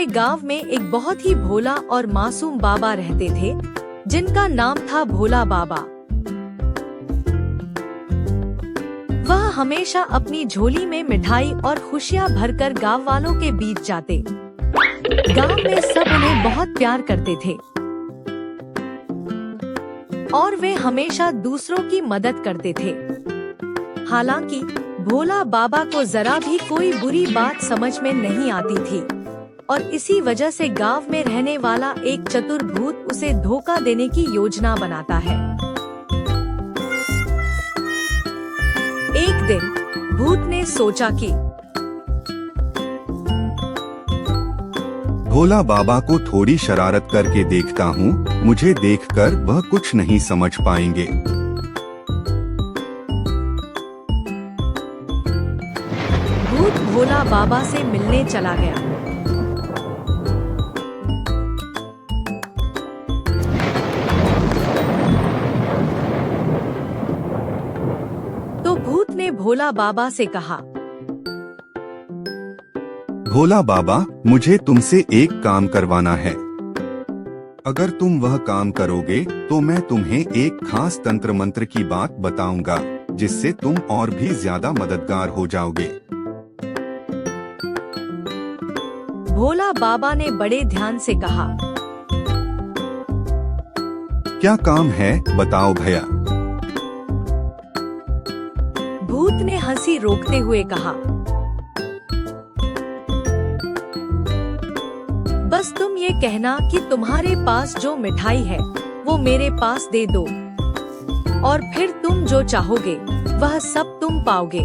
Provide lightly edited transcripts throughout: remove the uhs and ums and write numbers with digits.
दूसरे गांव में एक बहुत ही भोला और मासूम बाबा रहते थे, जिनका नाम था भोला बाबा। वह हमेशा अपनी झोली में मिठाई और खुशियां भरकर गांव वालों के बीच जाते। गांव में सब उन्हें बहुत प्यार करते थे और वे हमेशा दूसरों की मदद करते थे। हालांकि भोला बाबा को जरा भी कोई बुरी बात समझ में नहीं आती थी और इसी वजह से गांव में रहने वाला एक चतुर भूत उसे धोखा देने की योजना बनाता है। एक दिन भूत ने सोचा कि भोला बाबा को थोड़ी शरारत करके देखता हूँ, मुझे देखकर वह कुछ नहीं समझ पाएंगे। भूत भोला बाबा से मिलने चला गया। तो भूत ने भोला बाबा से कहा, भोला बाबा, मुझे तुमसे एक काम करवाना है। अगर तुम वह काम करोगे तो मैं तुम्हें एक खास तंत्र मंत्र की बात बताऊंगा, जिससे तुम और भी ज्यादा मददगार हो जाओगे। भोला बाबा ने बड़े ध्यान से कहा, क्या काम है, बताओ भैया। भूत ने हंसी रोकते हुए कहा, बस तुम ये कहना कि तुम्हारे पास जो मिठाई है वो मेरे पास दे दो और फिर तुम जो चाहोगे वह सब तुम पाओगे।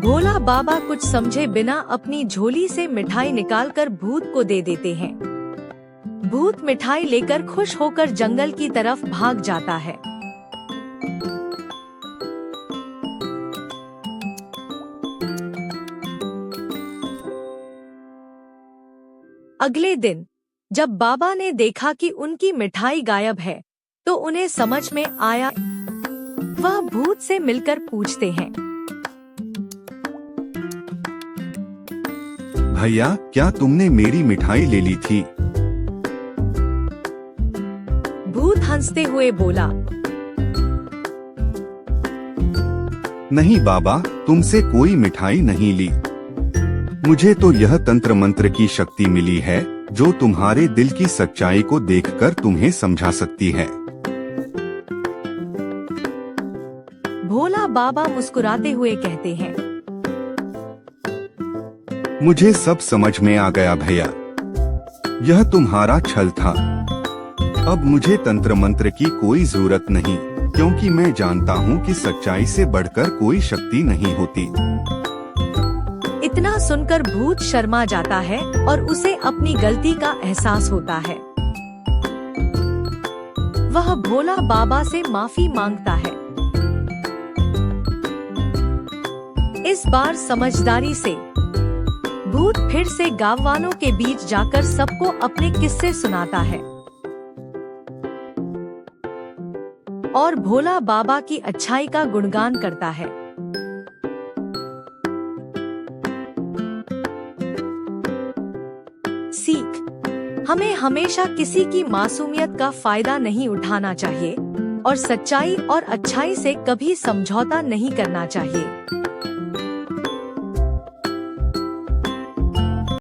भोला बाबा कुछ समझे बिना अपनी झोली से मिठाई निकालकर भूत को दे देते हैं। भूत मिठाई लेकर खुश होकर जंगल की तरफ भाग जाता है। अगले दिन जब बाबा ने देखा कि उनकी मिठाई गायब है, तो उन्हें समझ में आया। वह भूत से मिलकर पूछते हैं, भैया, क्या तुमने मेरी मिठाई ले ली थी? भूत हंसते हुए बोला, नहीं बाबा, तुमसे कोई मिठाई नहीं ली। मुझे तो यह तंत्र मंत्र की शक्ति मिली है, जो तुम्हारे दिल की सच्चाई को देखकर तुम्हें समझा सकती है। भोला बाबा मुस्कुराते हुए कहते हैं, मुझे सब समझ में आ गया भैया, यह तुम्हारा छल था। अब मुझे तंत्र मंत्र की कोई जरूरत नहीं, क्योंकि मैं जानता हूँ कि सच्चाई से बढ़कर कोई शक्ति नहीं होती। इतना सुनकर भूत शर्मा जाता है और उसे अपनी गलती का एहसास होता है। वह भोला बाबा से माफी मांगता है। इस बार समझदारी से भूत फिर से गांव वालों के बीच जाकर सबको अपने किस्से सुनाता है और भोला बाबा की अच्छाई का गुणगान करता है। सीख: हमें हमेशा किसी की मासूमियत का फायदा नहीं उठाना चाहिए और सच्चाई और अच्छाई से कभी समझौता नहीं करना चाहिए।